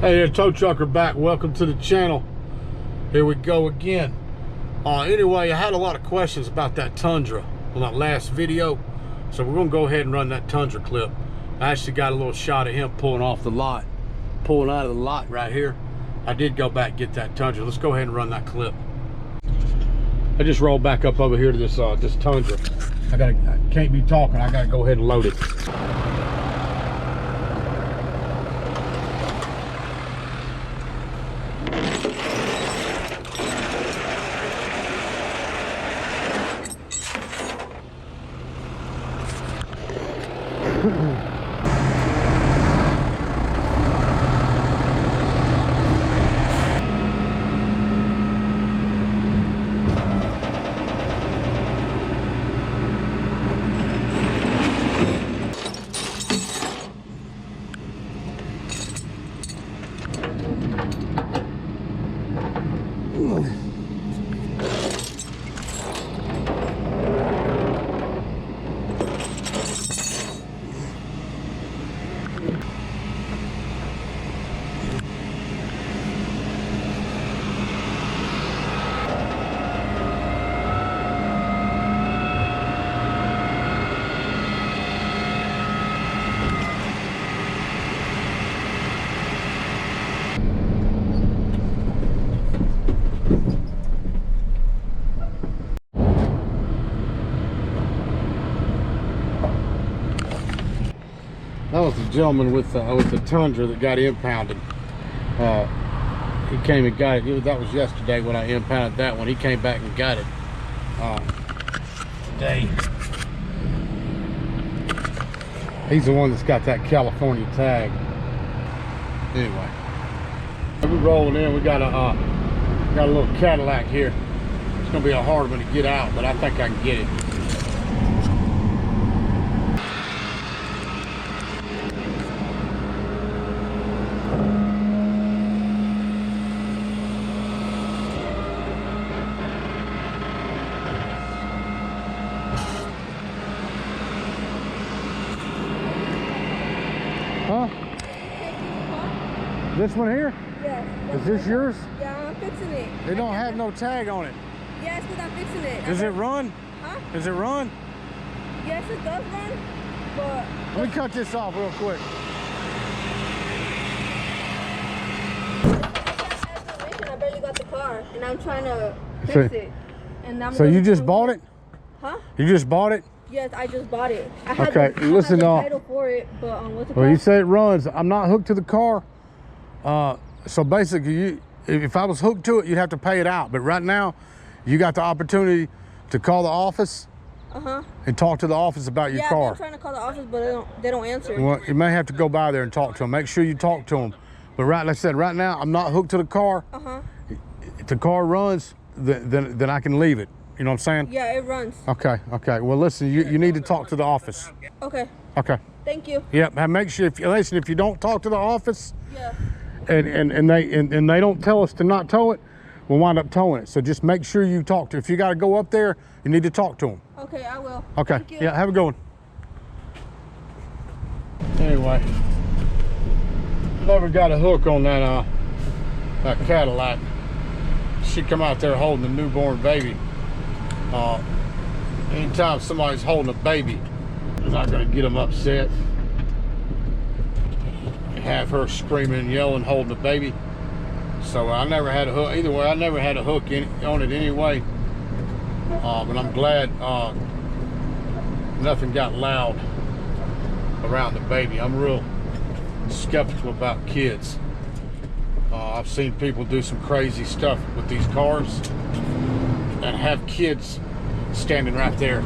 Hey there, tow trucker back. Welcome to the channel. Here we go again. Anyway, I had a lot of questions about that Tundra on that last video, so we're gonna go ahead and run that Tundra clip. I actually got a little shot of him pulling off the lot, pulling out of the lot right here. I did go back and get that Tundra. Let's go ahead and run that clip. I just rolled back up over here to this this Tundra. I can't be talking. I gotta go ahead and load it. That was the gentleman with the Tundra that got impounded. He came and got it. That was yesterday when I impounded that one. He came back and got it today. He's the one that's got that California tag. Anyway, we're rolling in. We got a little Cadillac here. It's gonna be a hard one to get out, but I think I can get it. Huh? This one here? Yes. Is this yours? Yeah, I'm fixing it. It don't have no tag on it. Yes, because I'm fixing it. Does it run? Huh? Does it run? Yes, it does run, but... Let me cut this off real quick. I barely got the car, and I'm trying to fix it. And I'm so you just bought it? Huh? You just bought it? Yes, I just bought it. I had okay, listen, the title for it, but what's it well, called? you say it runs. I'm not hooked to the car. So basically, if I was hooked to it, you'd have to pay it out. But right now, you got the opportunity to call the office and talk to the office about your car. Yeah, I'm trying to call the office, but they don't answer. Well, you may have to go by there and talk to them. Make sure you talk to them. But like I said, right now, I'm not hooked to the car. If the car runs, then I can leave it. You know what I'm saying? Yeah, it runs. Okay. Well, listen, you need to talk to the office. Okay. Okay. Thanp you. Yep. And make sure if you don't talk to the office, yeah, and they don't tell us to not tow it, we'll wind up towing it. So just make sure you talk to. If you got to go up there, you need to talk to them. Okay, I will. Okay. Thank you. Yeah. Have a good one. Anyway, never got a hook on that Cadillac. She come out there holding a newborn baby. Anytime somebody's holding a baby, they're not going to get them upset. Have her screaming and yelling, holding the baby. So I never had a hook. Either way, I never had a hook on it anyway. But I'm glad nothing got loud around the baby. I'm real skeptical about kids. I've seen people do some crazy stuff with these cars and have kids standing right there.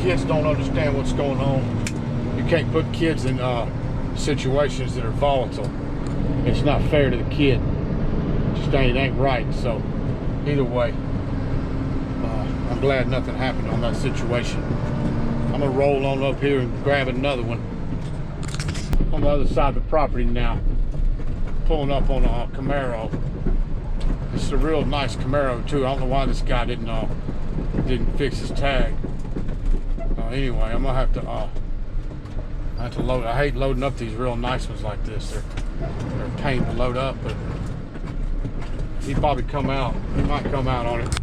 Kids don't understand what's going on. You can't put kids in situations that are volatile. It's not fair to the kid. Just ain't right. So either way, I'm glad nothing happened on that situation. I'm gonna roll on up here and grab another one on the other side of the property now. Pulling up on a Camaro. It's a real nice Camaro too. I don't know why this guy didn't fix his tag. Anyway, I'm gonna have to I have to load. I hate loading up these real nice ones like this. They're a pain to load up, but he'd probably come out. He might come out on it.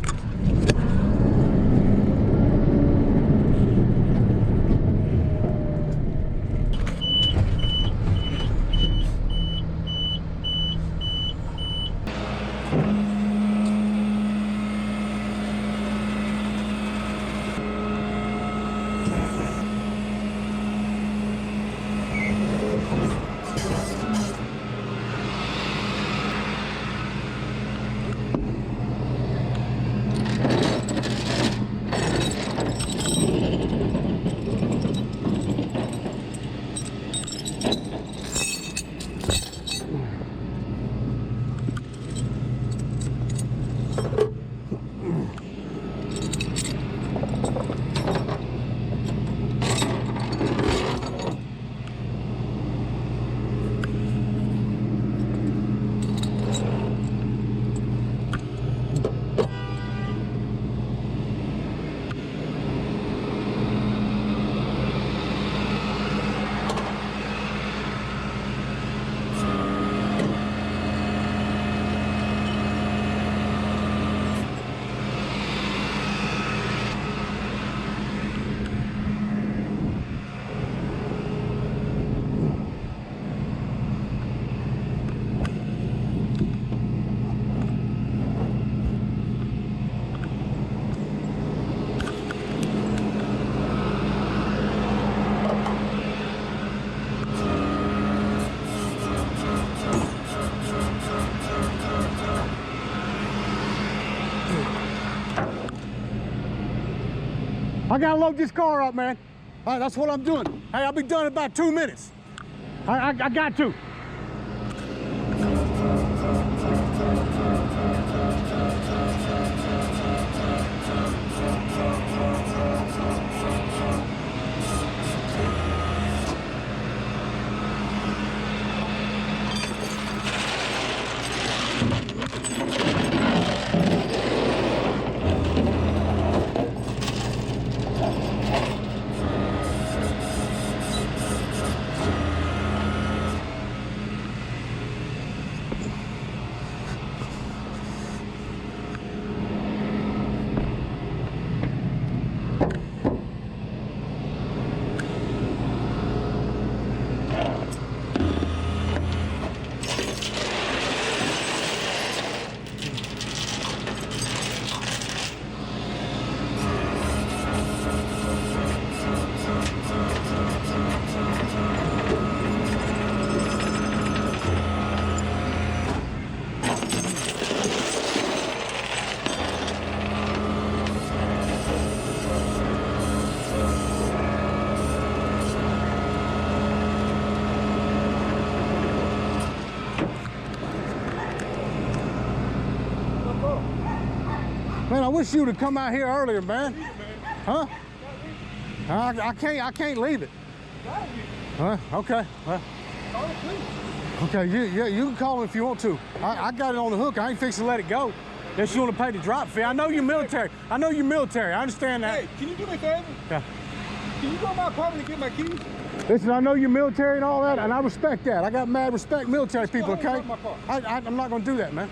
I gotta load this car up, man. All right, that's what I'm doing. Hey, I'll be done in about 2 minutes. I got to. Man, I wish you would have come out here earlier, man. Huh? I can't leave it. Okay. Okay, you can call him if you want to. I got it on the hook. I ain't fixing to let it go. Unless you want to pay the drop fee. I know you're military. I understand that. Hey, can you do me a favor? Yeah. Can you go to my apartment and get my keys? Listen, I know you're military and all that, and I respect that. I got mad respect military people, okay? My car. I'm not going to do that, man.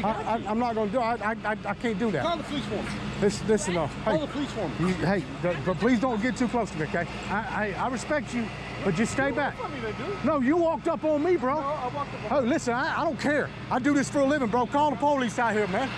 I'm not going to do it. I can't do that. Call the police for me. Listen, Call the police for me. But please don't get too close to me, okay? I respect you, but just stay back. What do you want me to do? No, you walked up on me, bro. No, I walked up on Oh, listen, I don't care. I do this for a living, bro. Call the police out here, man.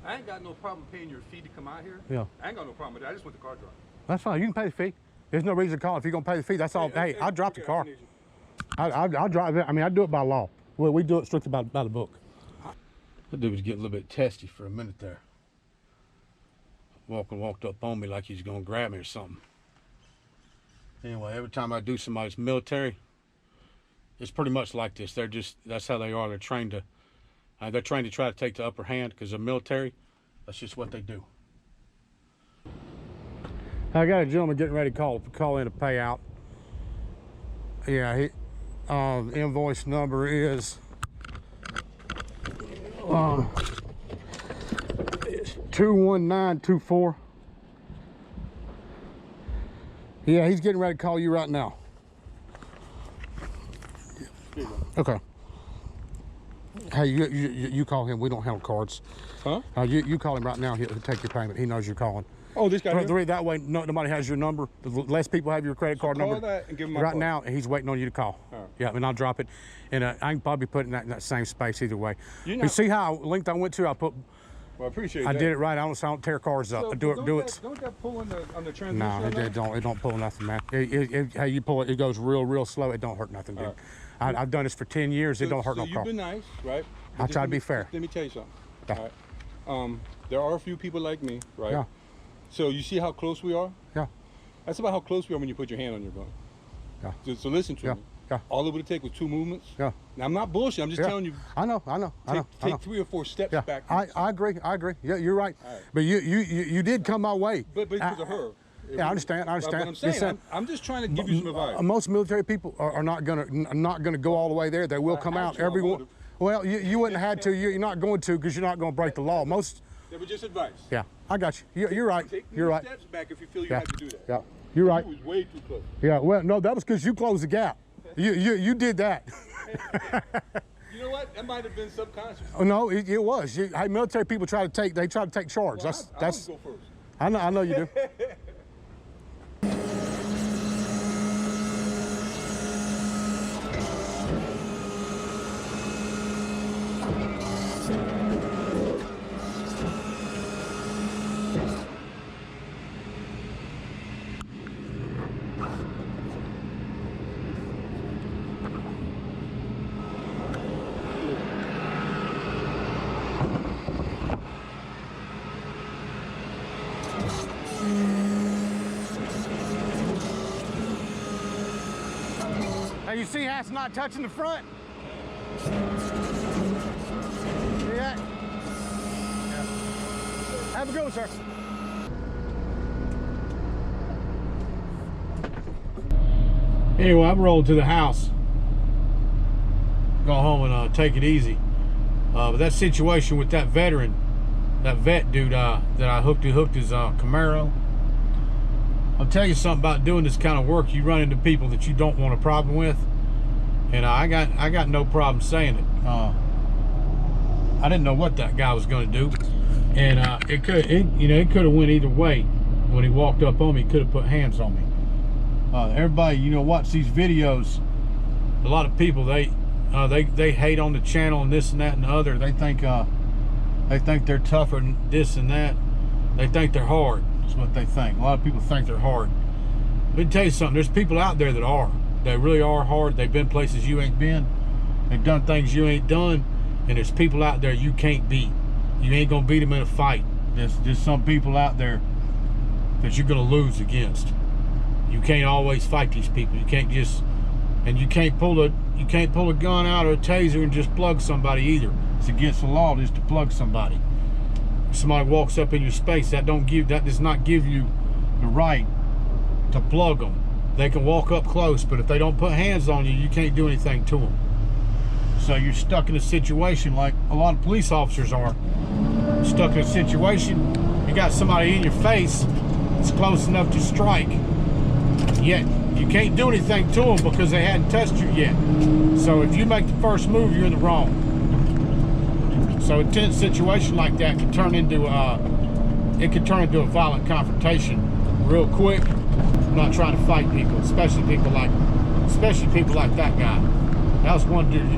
I ain't got no problem paying your fee to come out here. Yeah. I ain't got no problem with that. I just want the car dropped. That's fine. You can pay the fee. There's no reason to call if you're going to pay the fee. That's all. Hey, I'll drop the car. I'll drive it. I mean, I do it by law. Well, we do it strictly by the book. That dude was getting a little bit testy for a minute there. walked up on me like he's gonna grab me or something. Anyway, every time I do somebody's military, it's pretty much like this. That's how they are. They're trained to try to take the upper hand because they're military. That's just what they do. I got a gentleman getting ready to call in a payout. Yeah, the invoice number is 21924. Yeah, he's getting ready to call you right now. Okay. Hey, you call him. We don't handle cards. Huh? You call him right now. He'll take your payment. He knows you're calling. Oh, this guy here? That way, nobody has your number. The less people have your credit card number. Call that and give him my right card. now, he's waiting on you to call. Right. Yeah, and I'll drop it. And I can probably put it in that same space either way. You You see how linked I went to? I put. Well, I appreciate I that. did it right. I don't tear cars up. So, I do it. Don't that pull on the transmission? No, it don't pull nothing, man. How you pull it, it goes real slow. It don't hurt nothing, dude. Right. I've done this for 10 years. It don't hurt no car. You've been nice, right? I try to be fair. Let me tell you something. Yeah. All right? There are a few people like me, right? Yeah. So you see how close we are? Yeah. That's about how close we are when you put your hand on your gun. Yeah. So listen to Yeah. me. Yeah. All it would take was 2 movements. Yeah. Now I'm not bullshit. I'm just Yeah. telling you. I know. Take 3 or 4 steps Yeah, back. I agree. Yeah, you're right. All right. But you did come my way. But because of her. Yeah, I understand. But I'm saying, I'm just trying to give you some advice. Most military people are not gonna go all the way there. They will come out. I Everyone. Well, you wouldn't have had to. You're not going to because you're not going to break the law. Most. They were just advice. Yeah, I got you. You're right. Take You're right. steps back if you feel you Yeah. have to do that. Yeah, you're right. It was way too close. Yeah. Well, no, that was because you closed the gap. You did that. You know what? That might have been subconscious. Oh, no, it was. Hey, military people try to take charge. Well, That's. I always go first. I know you do. Hey, you see how it's not touching the front? See that? Yeah. Have a good one, sir. Anyway, I'm rolling to the house. Go home and take it easy. But that situation with that veteran, that vet dude that I hooked his Camaro. I'll tell you something about doing this kind of work. You run into people that you don't want a problem with, and I got no problem saying it. I didn't know what that guy was going to do, and it could have went either way. When he walked up on me, he could have put hands on me. Everybody, watch these videos. A lot of people they hate on the channel and this and that and the other. They think they're tougher than this and that. They think they're hard. That's what they think. A lot of people think they're hard. Let me tell you something. There's people out there that are. They really are hard. They've been places you ain't been. They've done things you ain't done. And there's people out there you can't beat. You ain't gonna beat them in a fight. There's just some people out there that you're gonna lose against. You can't always fight these people. You can't just, and you can't pull a gun out or a taser and just plug somebody either. It's against the law just to plug somebody. If somebody walks up in your space, that does not give you the right to plug them. They can walk up close, but if they don't put hands on you, you can't do anything to them. So you're stuck in a situation like a lot of police officers are. Stuck in a situation, you got somebody in your face that's close enough to strike, yet you can't do anything to them because they hadn't touched you yet. So if you make the first move, you're in the wrong. So a tense situation like that can turn into a violent confrontation real quick. I'm not trying to fight people, especially people like that guy. That was one dude. You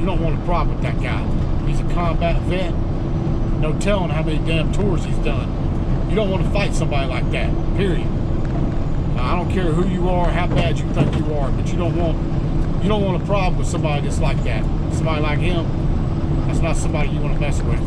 don't want a problem with that guy. He's a combat vet. No telling how many damn tours he's done. You don't want to fight somebody like that. Period. Now, I don't care who you are, how bad you think you are, but you don't want a problem with somebody that's like that. Somebody like him, that's not somebody you want to mess with.